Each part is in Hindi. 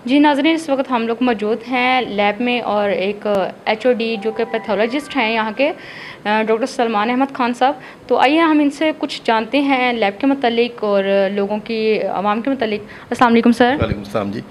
जी नाज़रीन, इस वक्त हम लोग मौजूद हैं लैब में और एक HOD जो कि पैथोलॉजिस्ट हैं यहाँ के डॉक्टर सलमान अहमद खान साहब। तो आइए हम इनसे कुछ जानते हैं लैब के मतलब और लोगों की आवाम के मतलब। अस्सलाम वालेकुम सर। वालेकुम सलाम जी।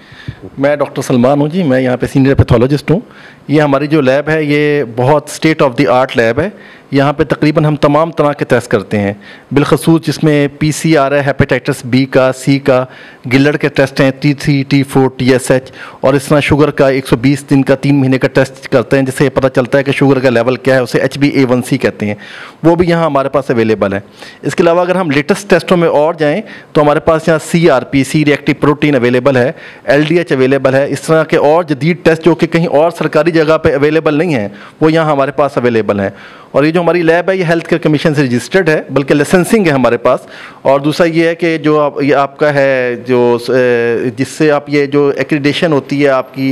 मैं डॉक्टर सलमान हूँ जी, मैं यहाँ पे सीनियर पैथोलॉजिस्ट हूँ। ये हमारी जो लैब है ये बहुत state of the art lab है। यहाँ पे तकरीबन हम तमाम तरह के टेस्ट करते हैं, बिलखसूस जिसमें PCR है हेपेटाइटिस B का, C का, गिल्लड़ के टेस्ट हैं T3, T4, TSH, और इस तरह शुगर का 120 दिन का 3 महीने का टेस्ट करते हैं जिससे पता चलता है कि शुगर का लेवल क्या है, उसे HbA1c कहते हैं। वो भी यहाँ हमारे पास अवेलेबल है। इसके अलावा अगर हम लेटेस्ट टेस्टों में और जाएँ तो हमारे पास यहाँ CRP, C reactive protein available है, LDH अवेलेबल है। इस तरह के और जदीद टेस्ट जो कि कहीं और सरकारी जगह पे अवेलेबल नहीं हैं वो यहाँ हमारे पास अवेलेबल हैं। और ये जो हमारी लैब है ये हेल्थ केयर कमीशन से रजिस्टर्ड है, बल्कि लाइसेंसिंग है हमारे पास। और दूसरा ये है कि जो ये आपका है जो जिससे आप ये जो एक्रीडेशन होती है आपकी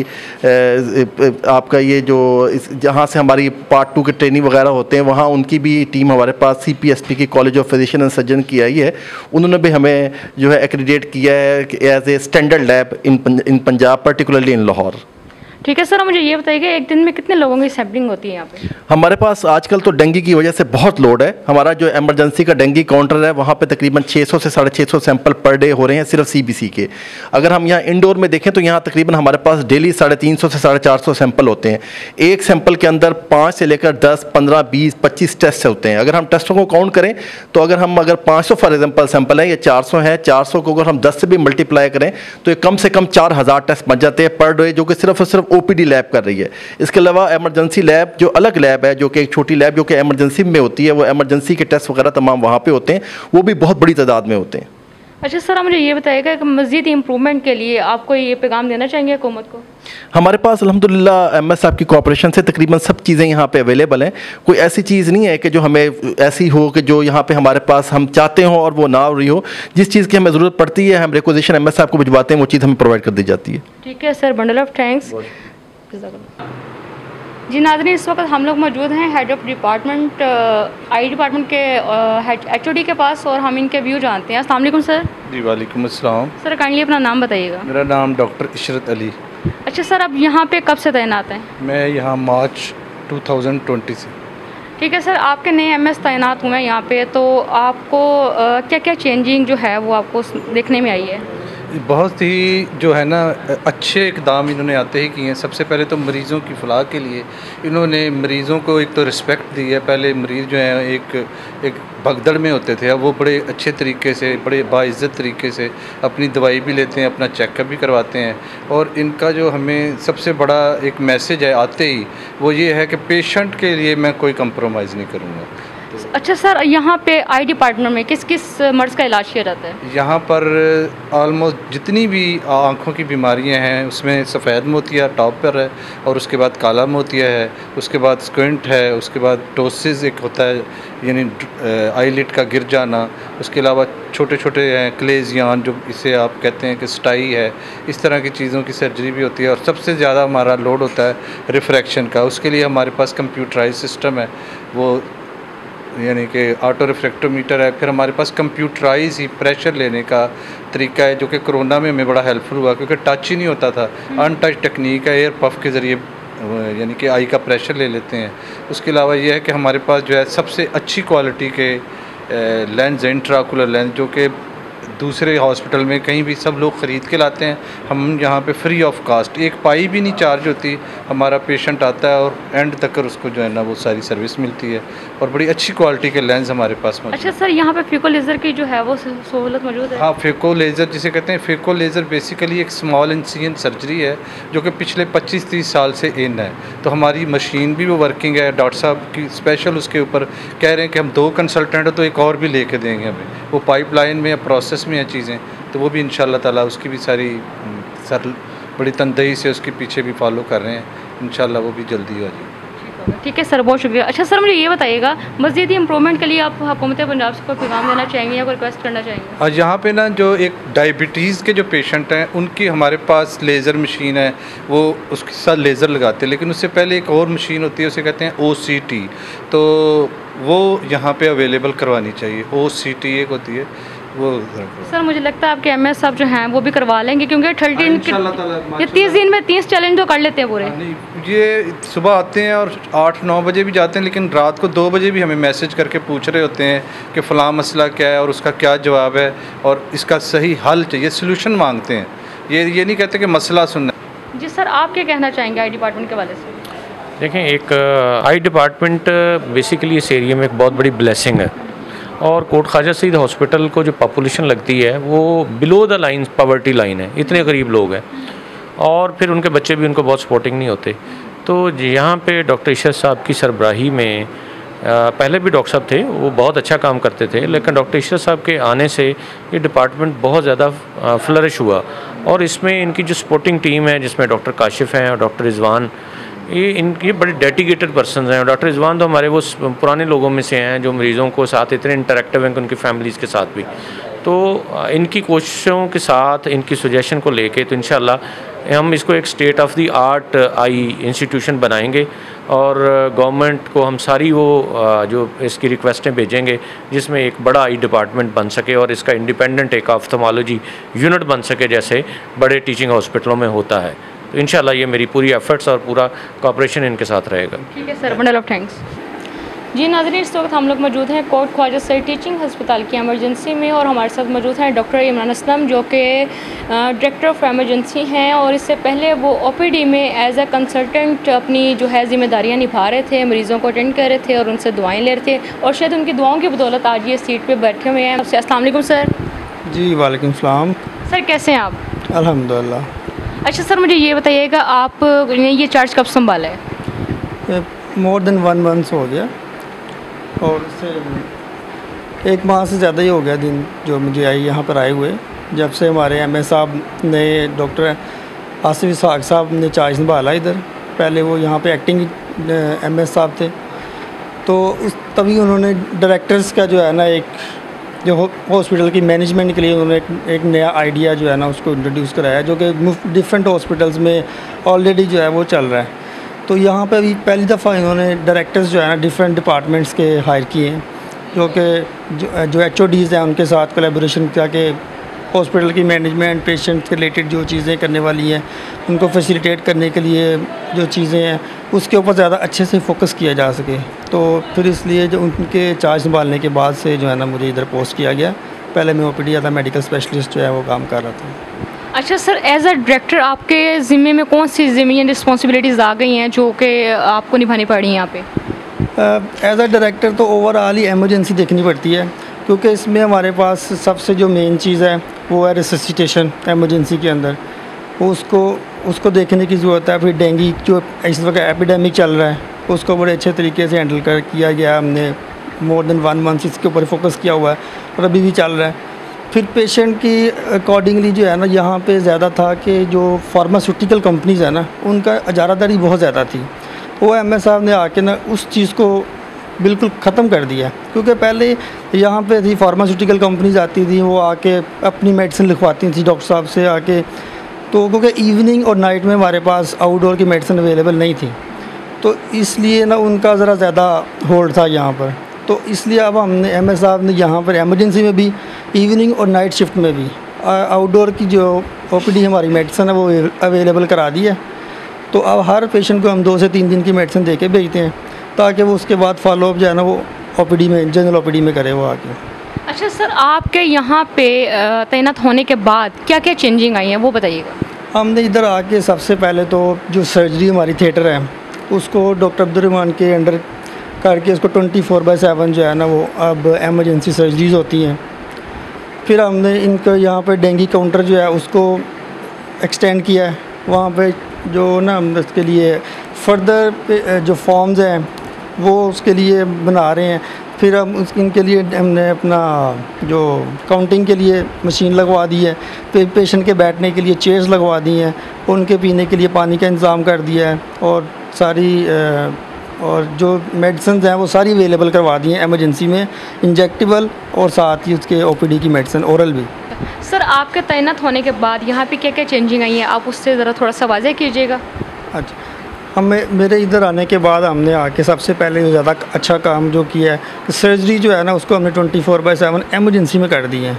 आपका ये जो जहाँ से हमारी Part 2 के ट्रेनिंग वगैरह होते हैं वहाँ उनकी भी टीम हमारे पास CPSP की college of physician and surgeon की आई है। उन्होंने भी हमें जो है एक्रीडेट किया है as a standard lab in Punjab, particularly in Lahore. ठीक है सर, मुझे ये बताइए कि एक दिन में कितने लोगों की सैम्पलिंग होती है यहाँ पे? हमारे पास आजकल तो डेंगू की वजह से बहुत लोड है। हमारा जो इमरजेंसी का डेंगू काउंटर है वहाँ पे तकरीबन 600 से 650 सैंपल पर डे हो रहे हैं सिर्फ CBC के। अगर हम यहाँ इंडोर में देखें तो यहाँ तकरीबन हमारे पास डेली 350 से 450 सैंपल होते हैं। एक सैंपल के अंदर 5 से लेकर 10, 15, 20, 25 टेस्ट होते हैं। अगर हम टेस्टों को काउंट करें तो अगर 500 फॉर एग्जाम्पल सैंपल है या 400 है, 400 को अगर हम 10 से भी मल्टीप्लाई करें तो ये कम से कम 4000 टेस्ट बन जाते हैं पर डे, जो कि सिर्फ और सिर्फ OPD लैब कर रही है। इसके अलावा इमरजेंसी लैब जो अलग लैब है, जो कि एक छोटी लैब जो कि इमरजेंसी में होती है, वो इमरजेंसी के टेस्ट वगैरह तमाम वहाँ पे होते हैं, वो भी बहुत बड़ी तादाद में होते हैं। अच्छा सर, आप मुझे ये बताइएगा कि मज़ीद इम्प्रूवमेंट के लिए आपको ये पैगाम देना चाहेंगे हुकूमत को? हमारे पास अल्हम्दुलिल्लाह MS साहब की कोऑपरेशन से तकरीबन सब चीज़ें यहाँ पे अवेलेबल हैं। कोई ऐसी चीज़ नहीं है कि जो हमें ऐसी हो कि जो यहाँ पे हमारे पास हम चाहते हो और वो ना हो रही हो। जिस चीज़ की हमें ज़रूरत पड़ती है हम रिक्वेजिशन MS साहब को भिजवाते हैं, वो चीज़ हमें प्रोवाइड कर दी जाती है। ठीक है सर, बंडल ऑफ थैंक्स। जी नाज़रीन, इस वक्त हम लोग मौजूद हैं head of department I department के HOD के पास और हम इनके व्यू जानते हैं। अस्सलाम वालेकुम सर। जी वालेकुम अस्सलाम। सर काइंडली अपना नाम बताइएगा। मेरा नाम डॉक्टर इशरत अली। अच्छा सर, आप यहाँ पे कब से तैनात हैं? मैं यहाँ मार्च 2020 से। ठीक है सर, आपके नए MS तैनात हुए हैं यहाँ पे, तो आपको क्या क्या चेंजिंग जो है वो आपको देखने में आई है? बहुत ही जो है ना अच्छे इकदाम इन्होंने आते ही किए हैं। सबसे पहले तो मरीज़ों की फलाह के लिए इन्होंने मरीज़ों को एक तो रिस्पेक्ट दी है। पहले मरीज़ जो हैं एक भगदड़ में होते थे, अब वो बड़े अच्छे तरीके से, बड़े बाइज़्ज़त तरीके से अपनी दवाई भी लेते हैं, अपना चेकअप भी करवाते हैं। और इनका जो हमें सबसे बड़ा एक मैसेज है आते ही, वो ये है कि पेशेंट के लिए मैं कोई कंप्रोमाइज़ नहीं करूँगा। अच्छा सर, यहाँ पे आई डिपार्टमेंट में किस किस मर्ज़ का इलाज किया जाता है? यहाँ पर ऑलमोस्ट जितनी भी आँखों की बीमारियाँ हैं उसमें सफ़ेद मोतिया टॉप पर है, और उसके बाद काला मोतिया है, उसके बाद स्क्विंट है, उसके बाद टोसिस एक होता है यानी आईलिड का गिर जाना, उसके अलावा छोटे छोटे हैं क्लेजियान जो इसे आप कहते हैं कि स्टाई है। इस तरह की चीज़ों की सर्जरी भी होती है। और सबसे ज़्यादा हमारा लोड होता है रिफ्रैक्शन का। उसके लिए हमारे पास कंप्यूटराइज सिस्टम है, वो यानी कि ऑटो रिफ्रैक्टोमीटर है। फिर हमारे पास कंप्यूटराइज ही प्रेशर लेने का तरीका है, जो कि कोरोना में हमें बड़ा हेल्पफुल हुआ, क्योंकि टच ही नहीं होता था। अनटच टेक्निक है, एयर पफ के ज़रिए यानी कि आई का प्रेशर ले लेते हैं। उसके अलावा ये है कि हमारे पास जो है सबसे अच्छी क्वालिटी के लेंस, इंट्राकुलर लेंस, जो कि दूसरे हॉस्पिटल में कहीं भी सब लोग ख़रीद के लाते हैं, हम यहाँ पे फ्री ऑफ कास्ट, एक पाई भी नहीं चार्ज होती। हमारा पेशेंट आता है और एंड तक उसको जो है ना वो सारी सर्विस मिलती है, और बड़ी अच्छी क्वालिटी के लेंस हमारे पास मौजूद। अच्छा सर, यहाँ पे फेको लेज़र की जो है वो सहूलत मौजूद है? हाँ, फेको लेज़र जिसे कहते हैं। फेको लेज़र बेसिकली एक स्मॉल इंसिजन सर्जरी है जो कि पिछले 25-30 साल से इन है। तो हमारी मशीन भी वो वर्किंग है। डॉक्टर साहब की स्पेशल उसके ऊपर कह रहे हैं कि हम 2 कंसल्टेंट हो तो एक और भी लेके देंगे हमें। वो पाइपलाइन में या प्रोसेस में है चीज़ें, तो वो भी इंशाल्लाह ताला उसकी भी सारी बड़ी तनदेही से उसके पीछे भी फॉलो कर रहे हैं। इंशाल्लाह वो भी जल्दी हो जाएगी। ठीक है सर, बहुत शुक्रिया। अच्छा सर, मुझे ये बताइएगा मज़ीद इम्प्रूवमेंट के लिए आप हुकूमत पंजाब से कोई पैगाम देना चाहेंगे या कोई रिक्वेस्ट करना चाहेंगे? और यहाँ पे ना जो एक डायबिटीज़ के जो पेशेंट हैं उनकी हमारे पास लेज़र मशीन है, वो उसके साथ लेज़र लगाते हैं। लेकिन उससे पहले एक और मशीन होती है, उसे कहते हैं OCT, तो वो यहाँ पे अवेलेबल करवानी चाहिए। OCT एक होती है, वो सर मुझे लगता है आपके एमएस साहब जो हैं वो भी करवा लेंगे, क्योंकि 13 ये 30 दिन में 30 चैलेंज तो कर लेते हैं पूरे। ये सुबह आते हैं और 8-9 बजे भी जाते हैं, लेकिन रात को 2 बजे भी हमें मैसेज करके पूछ रहे होते हैं कि फ़लाँ मसला क्या है और उसका क्या जवाब है और इसका सही हल चाहिए, सोल्यूशन मांगते हैं। ये नहीं कहते कि मसला सुनना। जी सर, आप क्या कहना चाहेंगे आई डिपार्टमेंट के वाले से? देखें, एक आई डिपार्टमेंट बेसिकली इस एरिया में एक बहुत बड़ी ब्लेसिंग है, और कोट ख्वाजा सईद हॉस्पिटल को जो पॉपुलेशन लगती है वो below the line, poverty line है, इतने गरीब लोग हैं, और फिर उनके बच्चे भी उनको बहुत सपोर्टिंग नहीं होते। तो यहाँ पे डॉक्टर इशरत साहब की सरबराही में पहले भी डॉक्टर साहब थे, वो बहुत अच्छा काम करते थे, लेकिन डॉक्टर इशरत साहब के आने से ये डिपार्टमेंट बहुत ज़्यादा फ्लरिश हुआ, और इसमें इनकी जो सपोर्टिंग टीम है जिसमें डॉक्टर काशिफ हैं और डॉक्टर रिजवान, ये बड़े डेडिकेटेड पर्सन हैं। डॉक्टर रिजवान तो हमारे वो पुराने लोगों में से हैं जो मरीज़ों को साथ इतने इंटरेक्टिव हैं कि उनकी फैमिलीज़ के साथ भी। तो इनकी कोशिशों के साथ, इनकी सजेशन को लेके, तो इंशाल्लाह हम इसको एक state of the art I institution बनाएंगे, और गवर्नमेंट को हम सारी वो जो इसकी रिक्वेस्टें भेजेंगे जिसमें एक बड़ा आई डिपार्टमेंट बन सके और इसका इंडिपेंडेंट एक ऑफ्थेमोलॉजी यूनिट बन सके जैसे बड़े टीचिंग हॉस्पिटलों में होता है। तो इंशाल्लाह ये मेरी पूरी एफर्ट्स और पूरा कोऑपरेशन इनके साथ रहेगा। ठीक है सर, बंडल ऑफ थैंक्स। जी नाज़रीन, इस वक्त हम लोग मौजूद हैं कोट ख्वाजा सईद टीचिंग हस्पताल की एमरजेंसी में, और हमारे साथ मौजूद हैं डॉक्टर इमरान असलम जो कि डायरेक्टर ऑफ एमरजेंसी हैं, और इससे पहले वो ओपीडी में एज ए कंसल्टेंट अपनी जो है ज़िम्मेदारियाँ निभा रहे थे, मरीज़ों को अटेंड कर रहे थे और उनसे दुआएँ ले रहे थे, और शायद उनकी दुआओं की बदौलत आज ये सीट पर बैठे हुए हैं। अस्सलाम वालेकुम सर। जी वालेकुम सलाम। सर कैसे हैं आप? अल्हम्दुलिल्लाह। अच्छा सर, मुझे ये बताइएगा आपने ये चार्ज कब संभाला है? मोर देन 1 मंथ हो गया, और इससे 1 माह से ज़्यादा ही हो गया दिन जो मुझे यहाँ पर आए हुए, जब से हमारे एमएस साहब ने, डॉक्टर आसिफ इसहाक साहब ने चार्ज संभाला इधर। पहले वो यहाँ पे एक्टिंग एमएस साहब थे, तो तभी उन्होंने डायरेक्टर्स का जो है ना, एक जो हॉस्पिटल की मैनेजमेंट के लिए उन्होंने एक नया आइडिया जो है ना उसको इंट्रोड्यूस कराया, जो कि डिफरेंट हॉस्पिटल्स में ऑलरेडी जो है वो चल रहा है। तो यहाँ पे भी पहली दफ़ा इन्होंने डायरेक्टर्स जो है ना डिफरेंट डिपार्टमेंट्स के हायर किए हैं, जो कि जो HODs हैं उनके साथ कोलैबोरेशन किया कि हॉस्पिटल की मैनेजमेंट, पेशेंट से रिलेटेड जो चीज़ें करने वाली हैं उनको फैसिलिटेट करने के लिए जो चीज़ें हैं उसके ऊपर ज़्यादा अच्छे से फोकस किया जा सके। तो फिर इसलिए जो उनके चार्ज संभालने के बाद से जो है ना मुझे इधर पोस्ट किया गया। पहले मैं OPD या था, मेडिकल स्पेशलिस्ट जो है वो काम कर रहा था। अच्छा सर, एज अ डायरेक्टर आपके ज़िम्मे में कौन सी ज़िम्मेदारियाँ रिस्पॉन्सिबिलिटीज़ आ गई हैं जो कि आपको निभानी पड़ी हैं यहाँ पे? एज अ डायरेक्टर तो ओवरऑल ही एमरजेंसी देखनी पड़ती है, क्योंकि इसमें हमारे पास सबसे जो मेन चीज़ है वो है रिससिटेशन एमरजेंसी के अंदर। उसको देखने की ज़रूरत है। फिर डेंगू जो इस वक्त एपिडेमिक चल रहा है उसको बड़े अच्छे तरीके से हैंडल किया गया। हमने मोर देन 1 मंथ इसके ऊपर फोकस किया हुआ है और अभी भी चल रहा है। फिर पेशेंट की अकॉर्डिंगली जो है ना यहाँ पे ज़्यादा था कि जो फार्मास्यूटिकल कंपनीज़ है ना उनका इजारादारी बहुत ज़्यादा थी। वो एमएस साहब ने आके ना उस चीज़ को बिल्कुल ख़त्म कर दिया, क्योंकि पहले यहाँ पे थी फार्मास्यूटिकल कंपनीज आती थी, वो आके अपनी मेडिसिन लिखवाती थी डॉक्टर साहब से आके। तो क्योंकि इवनिंग और नाइट में हमारे पास आउटडोर की मेडिसिन अवेलेबल नहीं थी, तो इसलिए ना उनका ज़रा ज़्यादा होल्ड था यहाँ पर। तो इसलिए अब हमने एमएस साहब ने यहाँ पर एमरजेंसी में भी, इवनिंग और नाइट शिफ्ट में भी आउटडोर की जो OPD हमारी मेडिसिन है वो अवेलेबल करा दी है। तो अब हर पेशेंट को हम 2 से 3 दिन की मेडिसिन दे के भेजते हैं, ताकि वो उसके बाद फॉलोअप जो है ना वो OPD में, जनरल OPD में करे वो आके। अच्छा सर, आपके यहाँ पे तैनात होने के बाद क्या क्या चेंजिंग आई हैं वो बताइएगा। हमने इधर आके सबसे पहले तो जो सर्जरी हमारी थिएटर है उसको डॉक्टर अब्दुर्रहमान के अंडर करके उसको 24/7 जो है ना वो अब एमरजेंसी सर्जरीज़ होती हैं। फिर हमने इनका यहाँ पे डेंगू काउंटर जो है उसको एक्सटेंड किया है। वहाँ पे जो ना हम उसके लिए फर्दर जो फॉर्म्स हैं वो उसके लिए बना रहे हैं। फिर हम इनके लिए हमने अपना जो काउंटिंग के लिए मशीन लगवा दी है, फिर पेशेंट के बैठने के लिए चेयर्स लगवा दी हैं, उनके पीने के लिए पानी का इंतज़ाम कर दिया है, और सारी और जो मेडिसिन हैं वो सारी अवेलेबल करवा दी हैं एमरजेंसी में, इंजेक्टेबल और साथ ही उसके OPD की मेडिसिन ओरल भी। सर आपके तैनात होने के बाद यहाँ पे क्या क्या चेंजिंग आई हैं, आप उससे ज़रा थोड़ा सा वाज़ेह कीजिएगा। अच्छा, मेरे इधर आने के बाद हमने आके सबसे पहले ज़्यादा अच्छा काम जो किया है कि सर्जरी जो है ना उसको हमने 24/7 एमरजेंसी में कर दी है।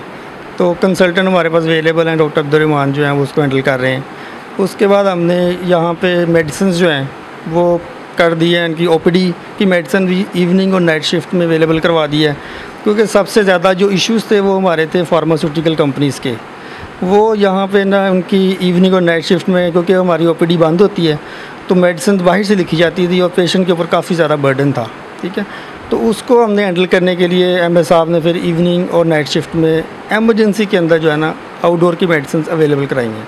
तो कंसल्टेंट हमारे पास अवेलेबल हैं, डॉक्टर अब्दुर्रहमान जो हैं वो उसको हैंडल कर रहे हैं। उसके बाद हमने यहाँ पे मेडिसिन जो हैं वो कर दी है, इनकी ओपीडी की मेडिसिन भी इवनिंग और नाइट शिफ्ट में अवेलेबल करवा दी है, क्योंकि सबसे ज़्यादा जो इश्यूज़ थे वो हमारे थे फार्मास्यूटिकल कंपनीज़ के। वो यहाँ पे ना उनकी इवनिंग और नाइट शिफ्ट में, क्योंकि हमारी ओपीडी बंद होती है तो मेडिसिन बाहर से लिखी जाती थी और पेशेंट के ऊपर काफ़ी ज़्यादा बर्डन था, ठीक है। तो उसको हमने हैंडल करने के लिए एमएस साहब ने फिर इवनिंग और नाइट शिफ्ट में एमरजेंसी के अंदर जो है ना आउटडोर की मेडिसिन अवेलेबल कराई हैं।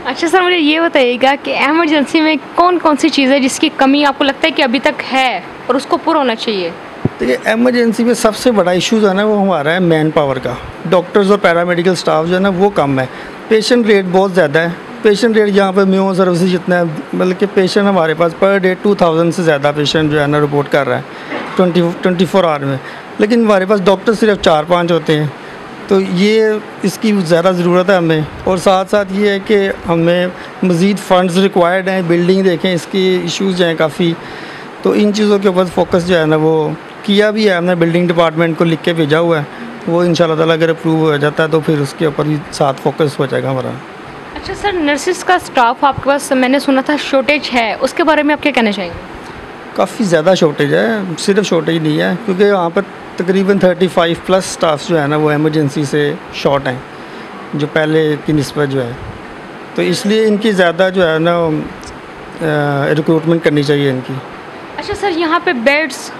अच्छा सर, मुझे ये बताइएगा कि एमरजेंसी में कौन कौन सी चीज़ है जिसकी कमी आपको लगता है कि अभी तक है और उसको पूरा होना चाहिए? देखिए, एमरजेंसी में सबसे बड़ा इशू जो है ना वो हमारा है मैन पावर का। डॉक्टर्स और पैरामेडिकल स्टाफ जो है ना वो कम है, पेशेंट रेट बहुत ज़्यादा है। पेशेंट रेट यहाँ पे म्यो सर्विसेज जितना है, बल्कि पेशेंट हमारे पास पर डे 2000 से ज़्यादा पेशेंट जो है ना रिपोर्ट कर रहा है 24 आवर में, लेकिन हमारे पास डॉक्टर सिर्फ 4-5 होते हैं। तो ये इसकी ज़्यादा ज़रूरत है हमें, और साथ साथ ये है कि हमें मज़ीद फंड्स रिक्वायर्ड हैं। बिल्डिंग देखें, इसकी इश्यूज़ हैं काफ़ी, तो इन चीज़ों के ऊपर फोकस जो है ना वो किया भी है हमने, बिल्डिंग डिपार्टमेंट को लिख के भेजा हुआ है। वो इंशाल्लाह ताला अगर अप्रूव हो जाता है तो फिर उसके ऊपर भी साथ फोकस हो जाएगा हमारा। अच्छा सर, नर्सिस का स्टाफ आपके पास मैंने सुना था शॉर्टेज है, उसके बारे में आप क्या कहना चाहेंगे? काफ़ी ज़्यादा शॉर्टेज है, सिर्फ शॉर्टेज नहीं है, क्योंकि यहाँ पर तकरीबन 35+ स्टाफ जो है ना वो एमरजेंसी से शॉर्ट हैं, जो पहले की निस्बत जो है। तो इसलिए इनकी ज़्यादा जो है ना रिक्रूटमेंट करनी चाहिए इनकी। अच्छा सर, यहाँ पे बेड्स,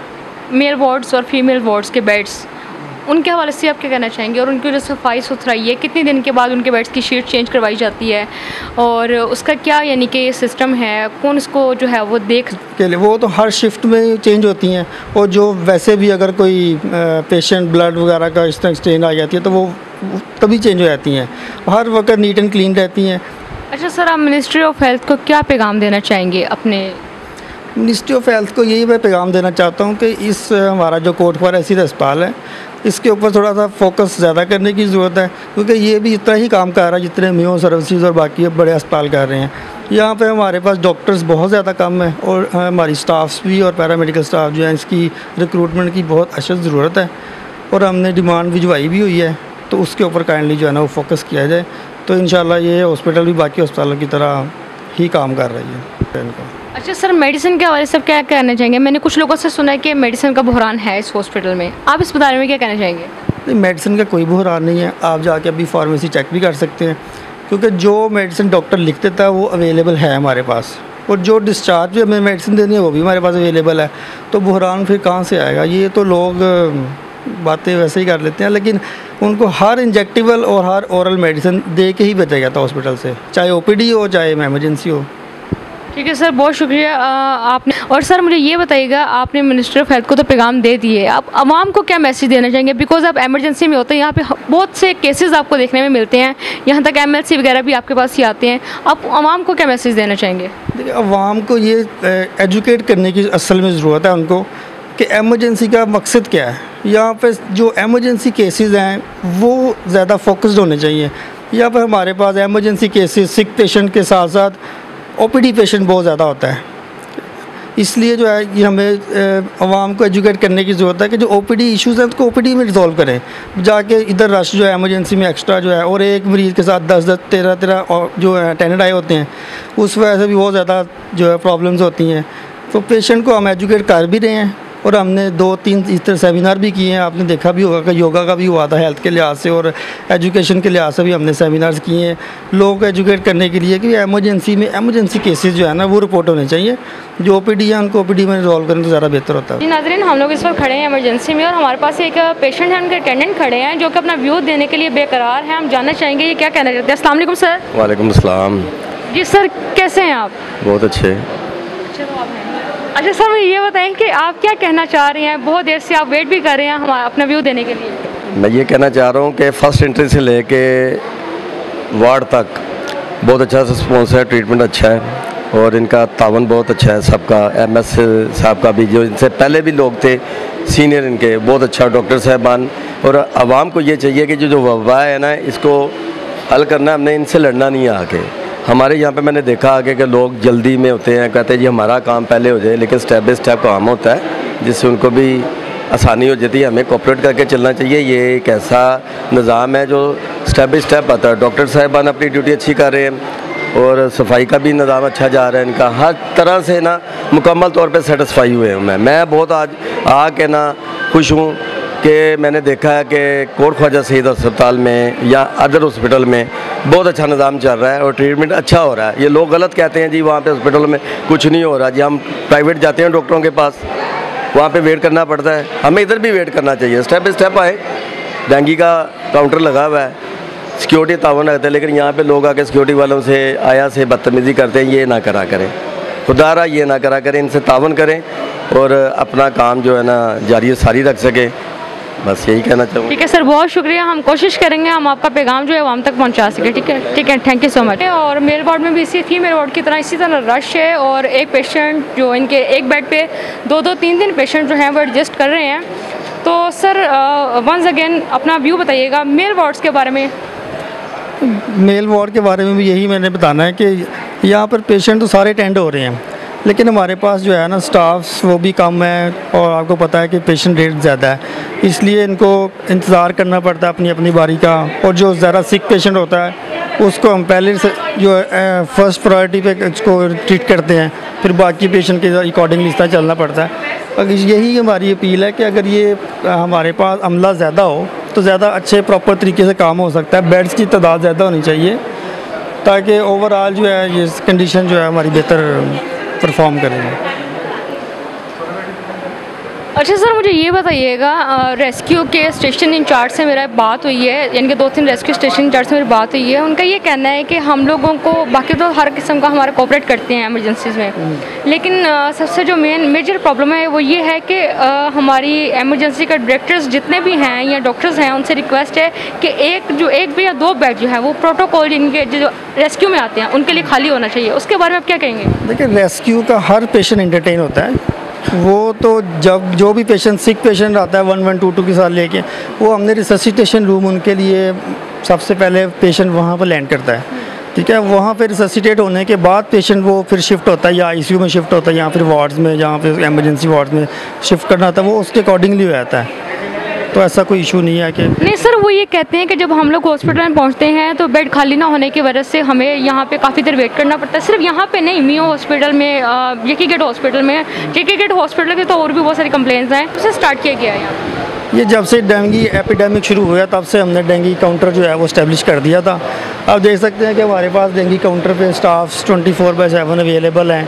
मेल वार्ड्स और फीमेल वार्ड्स के बेड्स, उनके हवाले से आप क्या कहना चाहेंगे? और उनकी जो सफाई सुथराई है, कितने दिन के बाद उनके बेड्स की शीट चेंज करवाई जाती है, और उसका क्या यानी कि सिस्टम है, कौन इसको जो है वो देख के लिए? वो तो हर शिफ्ट में चेंज होती हैं, और जो वैसे भी अगर कोई पेशेंट ब्लड वगैरह का इस तरह स्टेन आ जाती है तो वो तभी चेंज हो जाती हैं, हर वक्त नीट एंड क्लीन रहती हैं। अच्छा सर, आप मिनिस्ट्री ऑफ हेल्थ को क्या पैगाम देना चाहेंगे अपने? मिनिस्ट्री ऑफ हेल्थ को यही मैं पैगाम देना चाहता हूँ कि इस हमारा जो कोटखारा ऐसी अस्पताल है इसके ऊपर थोड़ा सा फोकस ज़्यादा करने की ज़रूरत है, क्योंकि ये भी इतना ही काम कर रहा है जितने म्यो सर्विसेज और बाकी बड़े अस्पताल कर रहे हैं। यहाँ पे हमारे पास डॉक्टर्स बहुत ज़्यादा कम है, और हमारी स्टाफ्स भी और पैरामेडिकल स्टाफ जो है इसकी रिक्रूटमेंट की बहुत अशद ज़रूरत है, और हमने डिमांड भिजवाई भी हुई है, तो उसके ऊपर काइंडली जो है ना वो फोकस किया जाए, तो इंशाल्लाह ये हॉस्पिटल भी बाकी अस्पतालों की तरह ही काम कर रही है इनका। अच्छा सर, मेडिसिन के हवाले से क्या कहना चाहेंगे? मैंने कुछ लोगों से सुना है कि मेडिसिन का बहरान है इस हॉस्पिटल में, आप इस बारे में क्या कहना चाहेंगे? नहीं, मेडिसिन का कोई बहरान नहीं है, आप जाके अभी फार्मेसी चेक भी कर सकते हैं, क्योंकि जो मेडिसिन डॉक्टर लिख देता है वो अवेलेबल है हमारे पास, और जो डिस्चार्ज भी हमें मेडिसिन देनी है वो भी हमारे पास अवेलेबल है। तो बहरान फिर कहाँ से आएगा? ये तो लोग बातें वैसे ही कर लेते हैं, लेकिन उनको हर इंजेक्टिबल और हर ओरल मेडिसिन दे के ही भेजा जाता है हॉस्पिटल से, चाहे ओपीडी हो चाहे एमरजेंसी हो। ठीक है सर, बहुत शुक्रिया आपने। और सर मुझे ये बताइएगा, आपने मिनिस्टर ऑफ हेल्थ को तो पैगाम दे दिए, आप आवाम को क्या मैसेज देना चाहेंगे? बिकॉज आप एमरजेंसी में होते हैं, यहाँ पे बहुत से केसेस आपको देखने में मिलते हैं, यहाँ तक एमएलसी वगैरह भी आपके पास ही आते हैं, आप आवाम को क्या मैसेज देना चाहेंगे? देखिए, आवाम को ये एजुकेट करने की असल में ज़रूरत है उनको कि एमरजेंसी का मकसद क्या है। यहाँ पे जो एमरजेंसी केसेस हैं वो ज़्यादा फोकस्ड होने चाहिए। यहाँ पर हमारे पास एमरजेंसी केसेस सिक पेशेंट के साथ साथ ओपीडी पेशेंट बहुत ज़्यादा होता है, इसलिए जो है ये हमें आवाम को एजुकेट करने की ज़रूरत है कि जो ओपीडी इश्यूज़ हैं उसको ओपीडी में रिजॉल्व करें, जाके इधर रश जो है एमरजेंसी में एक्स्ट्रा जो है, और एक मरीज़ के साथ 10-10, 13-13 और जो है अटेंडेंट आए होते हैं, उस वजह से भी बहुत ज़्यादा जो है प्रॉब्लम्स होती हैं। तो पेशेंट को हम एजुकेट कर भी रहे हैं, और हमने 2-3 इस तरह सेमिनार भी किए हैं। आपने देखा भी होगा कि योगा का भी हुआ था हेल्थ के लिहाज से, और एजुकेशन के लिहाज से भी हमने सेमिनार्स किए हैं लोगों को एजुकेट करने के लिए कि एमरजेंसी में एमरजेंसी केसेस जो है ना वो रिपोर्ट होने चाहिए, जो ओपीडी है उनको ओपीडी में रिजॉल्व करना तो ज़्यादा बेहतर होता है। जी नाज़रीन, हम लोग इस वक्त खड़े हैं इमरजेंसी में, और हमारे पास एक पेशेंट है, उनके अटेंडेंट खड़े हैं जो कि अपना व्यू देने के लिए बेकरार हैं। हम जानना चाहेंगे ये क्या कहना चाहते हैं। अस्सलाम वालेकुम सर। वालेकुम अस्सलाम। जी सर, कैसे हैं आप? बहुत अच्छे। अच्छा सर, मुझे ये बताएं कि आप क्या कहना चाह रहे हैं? बहुत देर से आप वेट भी कर रहे हैं हमारा अपना व्यू देने के लिए। मैं ये कहना चाह रहा हूँ कि फ़र्स्ट एंट्री से लेके वार्ड तक बहुत अच्छा रिस्पॉन्स है, ट्रीटमेंट अच्छा है, और इनका तावन बहुत अच्छा है सबका। एमएस साहब का भी, जो इनसे पहले भी लोग थे सीनियर, इनके बहुत अच्छा डॉक्टर साहबान। और आवाम को ये चाहिए कि जो वबा है ना इसको हल करना, हमने इनसे लड़ना नहीं है आके। हमारे यहाँ पे मैंने देखा आगे कि लोग जल्दी में होते हैं, कहते हैं जी हमारा काम पहले हो जाए, लेकिन स्टेप बाई स्टेप काम होता है, जिससे उनको भी आसानी हो जाती है। हमें कोऑपरेट करके चलना चाहिए। ये एक ऐसा निज़ाम है जो स्टेप बाई स्टेप आता है। डॉक्टर साहिबान अपनी ड्यूटी अच्छी कर रहे हैं और सफाई का भी निज़ाम अच्छा जा रहा है इनका। हर तरह से ना मुकम्मल तौर पे सेटिस्फाई हुए हूँ मैं बहुत आज आके ना खुश हूँ कि मैंने देखा है कि कोट ख्वाजा शहीद अस्पताल में या अदर हॉस्पिटल में बहुत अच्छा निज़ाम चल रहा है और ट्रीटमेंट अच्छा हो रहा है। ये लोग गलत कहते हैं जी वहाँ पे हॉस्पिटल में कुछ नहीं हो रहा। जी हम प्राइवेट जाते हैं डॉक्टरों के पास, वहाँ पे वेट करना पड़ता है। हमें इधर भी वेट करना चाहिए। स्टेप बाई स्टेप आए। डेंगू का काउंटर लगा हुआ है, सिक्योरिटी तावन रखते हैं, लेकिन यहाँ पे लोग आके सिक्योरिटी वालों से आया से बदतमीज़ी करते हैं। ये ना करा करें, खुदारा ये ना करा करें, इनसे तावन करें और अपना काम जो है ना जारी सारी रख सके। बस यही कहना चाहूँगा। ठीक है सर, बहुत शुक्रिया। हम कोशिश करेंगे हम आपका पैगाम जो है वहाँ तक पहुँचा सके। ठीक है, थैंक यू सो मच। और मेरे वार्ड में भी इसी थी, मेरे वार्ड की तरह इसी तरह रश है और एक पेशेंट जो इनके एक बेड पे 2-3 पेशेंट जो हैं वो एडजस्ट कर रहे हैं। तो सर वंस अगेन अपना व्यू बताइएगा मेल वार्ड्स के बारे में। मेल वार्ड के बारे में भी यही मैंने बताना है कि यहाँ पर पेशेंट तो सारे अटेंड हो रहे हैं, लेकिन हमारे पास जो है ना स्टाफ्स वो भी कम है और आपको पता है कि पेशेंट रेट ज़्यादा है, इसलिए इनको इंतज़ार करना पड़ता है अपनी अपनी बारी का। और जो ज़्यादा सिक पेशेंट होता है उसको हम पहले से जो फर्स्ट प्रायोरिटी पे उसको ट्रीट करते हैं, फिर बाकी पेशेंट के अकॉर्डिंगली इस तरह चलना पड़ता है। अगर यही हमारी अपील है कि अगर ये हमारे पास अमला ज़्यादा हो तो ज़्यादा अच्छे प्रॉपर तरीके से काम हो सकता है। बेड्स की तादाद ज़्यादा होनी चाहिए ताकि ओवरऑल जो है ये कंडीशन जो है हमारी बेहतर परफॉर्म करेंगे। अच्छा सर, मुझे ये बताइएगा रेस्क्यू के स्टेशन इंचार्ज से मेरा बात हुई है, यानी कि 2-3 रेस्क्यू स्टेशन इंचार्ज से मेरी बात हुई है। उनका ये कहना है कि हम लोगों को बाकी तो हर किस्म का हमारा कोऑपरेट करते हैं एमरजेंसीज़ में, लेकिन सबसे जो मेजर प्रॉब्लम है वो ये है कि हमारी एमरजेंसी का डायरेक्टर्स जितने भी हैं या डॉक्टर्स हैं उनसे रिक्वेस्ट है कि एक या 2 बेड जो है वो प्रोटोकॉल जिनके जो रेस्क्यू में आते हैं उनके लिए खाली होना चाहिए। उसके बारे में आप क्या कहेंगे? देखिए, रेस्क्यू का हर पेशेंट एंटरटेन होता है। वो तो जब जो भी पेशेंट सिक पेशेंट आता है 1122 के साथ लेके, वो हमने रिससिटेशन रूम उनके लिए सबसे पहले पेशेंट वहाँ पर लैंड करता है। ठीक है, वहाँ पे रिससिटेट होने के बाद पेशेंट वो फिर शिफ्ट होता है या आईसीयू में शिफ्ट होता है या फिर वार्ड्स में, जहाँ पे एमरजेंसी वार्ड्स में शिफ्ट करना था वो उसके अकॉर्डिंगली हो जाता है। तो ऐसा कोई इशू नहीं है कि नहीं सर, वो ये कहते हैं कि जब हम लोग हॉस्पिटल में पहुंचते हैं तो बेड खाली ना होने की वजह से हमें यहाँ पे काफ़ी देर वेट करना पड़ता है। सिर्फ यहाँ पे नहीं, मियो हॉस्पिटल में, जेके गेट हॉस्पिटल में, जेके गेट हॉस्पिटल के तो और भी बहुत सारी कंप्लेंट्स हैं। उसे स्टार्ट किया गया है यहाँ। ये जब से डेंगू एपिडेमिक शुरू हुआ तब से हमने डेंगू काउंटर जो है वो इस्टेब्लिश कर दिया था। आप देख सकते हैं कि हमारे पास डेंगू काउंटर पे स्टाफ्स 24/7 अवेलेबल हैं।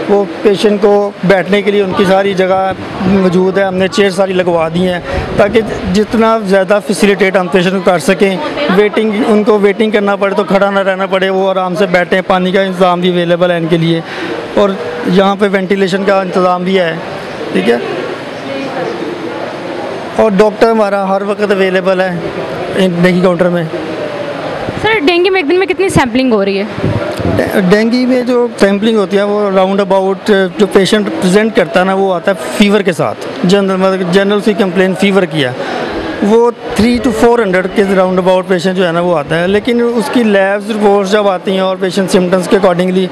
वो पेशेंट को बैठने के लिए उनकी सारी जगह मौजूद है। हमने चेयर सारी लगवा दी हैं ताकि जितना ज़्यादा फैसिलिटेट हम पेशेंट को कर सकें। उनको वेटिंग करना पड़े तो खड़ा ना रहना पड़े, वो आराम से बैठें। पानी का इंतज़ाम भी अवेलेबल है इनके लिए और यहाँ पे वेंटिलेशन का इंतज़ाम भी है। ठीक है, और डॉक्टर हमारा हर वक्त अवेलेबल है डेंगू काउंटर में। सर, डेंगू में एक दिन में कितनी सैम्पलिंग हो रही है? डेंगू में जो सैम्पलिंग होती है वो राउंड अबाउट जो पेशेंट प्रेजेंट करता है ना वो आता है फीवर के साथ। जनरल सी कंप्लेन फीवर की है, वो 300 to 400 के राउंड अबाउट पेशेंट जो है ना वो आता है। लेकिन उसकी लैब्स रिपोर्ट्स जब आती हैं और पेशेंट सिम्टम्स के अकॉर्डिंगली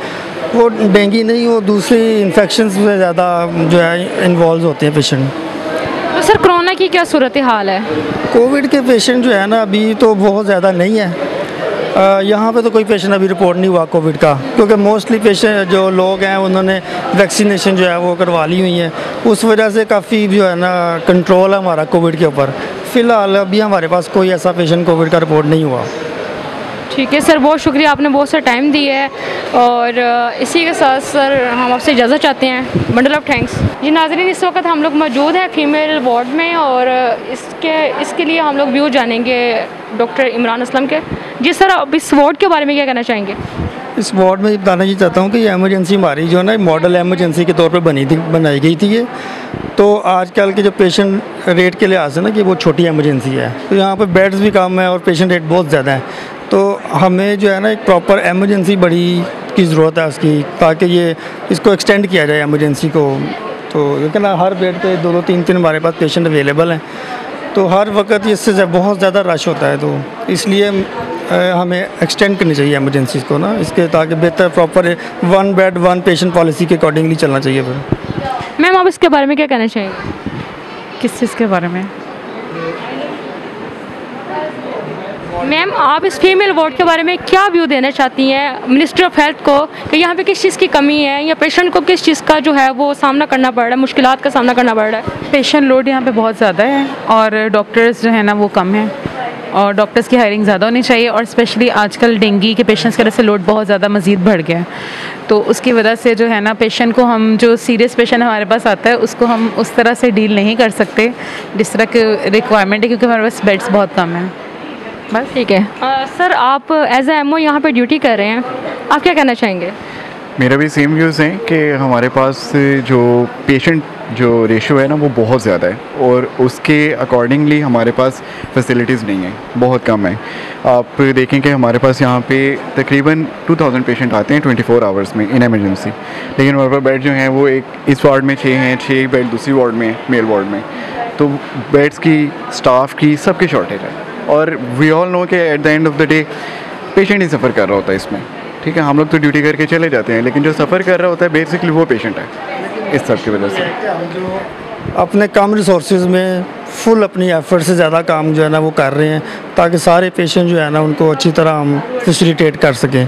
वो डेंगू नहीं, वो दूसरी इन्फेक्शंस में ज़्यादा जो है इन्वॉल्व होते हैं पेशेंट। तो सर, कोरोना की क्या सूरत हाल है? कोविड के पेशेंट जो है ना अभी तो बहुत ज़्यादा नहीं है। यहाँ पे तो कोई पेशेंट अभी रिपोर्ट नहीं हुआ कोविड का, क्योंकि मोस्टली पेशेंट जो लोग हैं उन्होंने वैक्सीनेशन जो है वो करवा ली हुई है। उस वजह से काफ़ी जो है ना कंट्रोल है हमारा कोविड के ऊपर। फ़िलहाल अभी हमारे पास कोई ऐसा पेशेंट कोविड का रिपोर्ट नहीं हुआ। ठीक है सर, बहुत शुक्रिया, आपने बहुत सा टाइम दिया है। और इसी के साथ सर हम आपसे इजाज़त चाहते हैं। Bundle of thanks. जी नाज़रीन, इस वक्त हम लोग मौजूद हैं फीमेल वार्ड में और इसके लिए हम लोग व्यू जानेंगे डॉक्टर इमरान असलम के। जी सर, अब इस वार्ड के बारे में क्या कहना चाहेंगे? इस वार्ड में बताना ये चाहता हूँ कि ये एमरजेंसी हमारी जो है ना मॉडल एमरजेंसी के तौर पर बनाई गई थी ये। तो आजकल के जो पेशेंट रेट के लिहाज से ना कि वो छोटी एमरजेंसी है, तो यहाँ पर बेड्स भी कम है और पेशेंट रेट बहुत ज़्यादा है। तो हमें जो है ना एक प्रॉपर एमरजेंसी बड़ी की ज़रूरत है उसकी, ताकि ये इसको एक्सटेंड किया जाए एमरजेंसी को। तो लेकिन हर बेड पे 2-2, 3-3 हमारे पास पेशेंट अवेलेबल हैं, तो हर वक्त इससे बहुत ज़्यादा रश होता है। तो इसलिए हमें एक्सटेंड करनी चाहिए एमरजेंसी को ना इसके, ताकि बेहतर प्रॉपर 1 बेड 1 पेशेंट पॉलिसी के अकॉर्डिंगली चलना चाहिए। फिर मैम, आप इसके बारे में क्या कहना चाहेंगे? किस चीज़ के बारे में? मैम, आप इस फीमेल वार्ड के बारे में क्या व्यू देना चाहती हैं मिनिस्ट्री ऑफ हेल्थ को, कि यहाँ पे किस चीज़ की कमी है या पेशेंट को किस चीज़ का जो है वो सामना करना पड़ रहा है, मुश्किलात का सामना करना पड़ रहा है? पेशेंट लोड यहाँ पे बहुत ज़्यादा है और डॉक्टर्स जो है ना वो कम है, और डॉक्टर्स की हायरिंग ज़्यादा होनी चाहिए, और स्पेशली आजकल डेंगू के पेशेंट्स की वजह से लोड बहुत ज़्यादा मज़ीद बढ़ गया है। तो उसकी वजह से जो है ना पेशेंट को, हम जो सीरियस पेशेंट हमारे पास आता है उसको हम उस तरह से डील नहीं कर सकते जिस तरह की रिक्वायरमेंट है, क्योंकि हमारे पास बेड्स बहुत कम हैं। बस ठीक है। सर, आप एज ए एमओ यहाँ पे ड्यूटी कर रहे हैं, आप क्या कहना चाहेंगे? मेरा भी सेम व्यूज़ हैं कि हमारे पास जो पेशेंट जो रेशो है ना वो बहुत ज़्यादा है, और उसके अकॉर्डिंगली हमारे पास फैसिलिटीज़ नहीं है, बहुत कम है। आप देखें कि हमारे पास यहाँ पे तकरीबन 2000 पेशेंट आते हैं 24 आवर्स में इन एमरजेंसी, लेकिन हमारे पास बेड जो हैं वो इस वार्ड में 6 हैं, 6 बेड दूसरी वार्ड में, मेल वार्ड में। तो बेड्स की, स्टाफ की, सबकी शॉर्टेज है, और वी ऑल नो कि at the end of the day patient ही सफ़र कर रहा होता है इसमें। ठीक है, हम लोग तो ड्यूटी करके चले जाते हैं, लेकिन जो सफ़र कर रहा होता है बेसिकली वो पेशेंट है, इस सब की वजह से। अपने कम रिसोर्सेज में फुल अपनी एफर्ट से ज़्यादा काम जो है ना वो कर रहे हैं, ताकि सारे पेशेंट जो है ना उनको अच्छी तरह हम फैसिलिटेट कर सकें।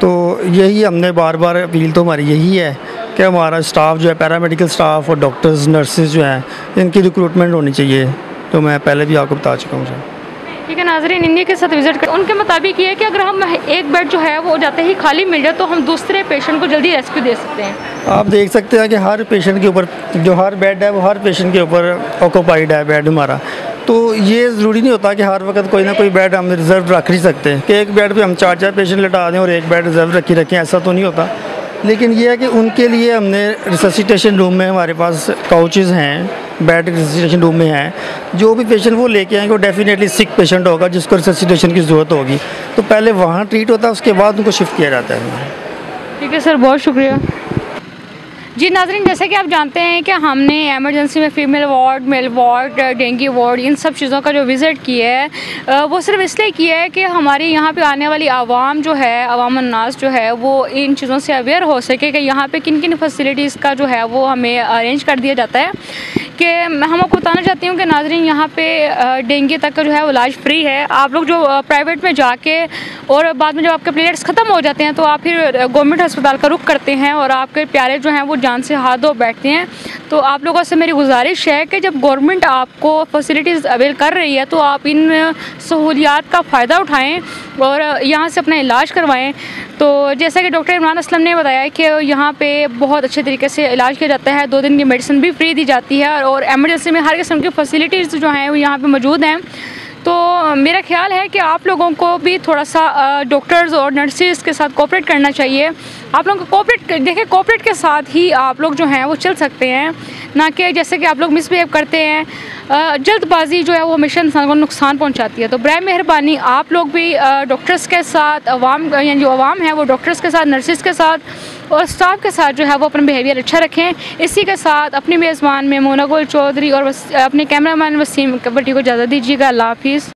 तो यही हमने बार बार अपील तो हमारी यही है कि हमारा स्टाफ जो है, पैरामेडिकल स्टाफ और डॉक्टर्स, नर्सेज जो हैं, इनकी रिक्रूटमेंट होनी चाहिए, तो मैं पहले भी आपको बता चुका हूँ। ठीक है नाज़रीन, इन्हीं के साथ विजिट कर, उनके मुताबिक ये है कि अगर हम एक बेड जो है वो जाते ही खाली मिल जाए तो हम दूसरे पेशेंट को जल्दी रेस्क्यू दे सकते हैं। आप देख सकते हैं कि हर पेशेंट के ऊपर जो हर बेड है वो हर पेशेंट के ऊपर ऑक्यूपाइड है बेड हमारा। तो ये ज़रूरी नहीं होता कि हर वक्त कोई ना कोई बेड हम रिज़र्व रख नहीं सकते कि एक बेड पे हम 4 पेशेंट लिटा दें और एक बेड रिज़र्व रखें, ऐसा तो नहीं होता। लेकिन ये है कि उनके लिए हमने रिससिटेशन रूम में हमारे पास काउचेज़ हैं, बेड रिससिटेशन रूम में हैं। जो भी पेशेंट वो लेके आएंगे वो डेफिनेटली सिक पेशेंट होगा जिसको रिससिटेशन की ज़रूरत होगी, तो पहले वहाँ ट्रीट होता है, उसके बाद उनको शिफ्ट किया जाता है। ठीक है सर, बहुत शुक्रिया। जी नाज़रीन, जैसे कि आप जानते हैं कि हमने एमरजेंसी में female ward, male ward, dengue ward, इन सब चीज़ों का जो विज़िट किया है वो सिर्फ इसलिए किया है कि हमारी यहाँ पे आने वाली आवाम जो है, अवाम-उन-नास जो है, वो इन चीज़ों से अवेयर हो सके कि यहाँ पे किन किन फैसिलिटीज़ का जो है वो हमें अरेंज कर दिया जाता है। कि हम आपको बताना चाहती हूँ कि नाज़रीन, यहाँ पे डेंगू तक का जो है वो इलाज फ्री है। आप लोग जो प्राइवेट में जाके और बाद में जब आपके प्लेट्स ख़त्म हो जाते हैं तो आप फिर गवर्नमेंट अस्पताल का रुख करते हैं और आपके प्यारे जो हैं वो जान से हाथ धो बैठते हैं। तो आप लोगों से मेरी गुजारिश है कि जब गवर्नमेंट आपको फैसिलिटीज़ अवेल कर रही है तो आप इन सहूलियात का फ़ायदा उठाएं और यहाँ से अपना इलाज करवाएं। तो जैसा कि डॉक्टर इमरान असलम ने बताया कि यहाँ पे बहुत अच्छे तरीके से इलाज किया जाता है, 2 दिन की मेडिसिन भी फ्री दी जाती है और एमरजेंसी में हर किस्म की फैसिलिटीज़ जो हैं वो यहाँ पे मौजूद हैं। तो मेरा ख्याल है कि आप लोगों को भी थोड़ा सा डॉक्टर्स और नर्सेज के साथ कोऑपरेट करना चाहिए। आप लोगों को कोऑपरेट, देखिए कोऑपरेट के साथ ही आप लोग जो हैं वो चल सकते हैं, ना कि जैसे कि आप लोग मिसबिहेव करते हैं। जल्दबाजी जो है वो हमेशा इंसान को नुकसान पहुंचाती है। तो बराए मेहरबानी आप लोग भी डॉक्टर्स के साथ, अवाम यानी जो अवाम है वो डॉक्टर्स के साथ, नर्सेज के साथ और स्टाफ के साथ जो है वो अपना बिहेवियर अच्छा रखें। इसी के साथ अपनी मेज़बान में मोना गुल चौधरी और अपने कैमरामैन वसीम कबड्डी को इजाज़त दीजिएगा। अल्लाह हाफिज़।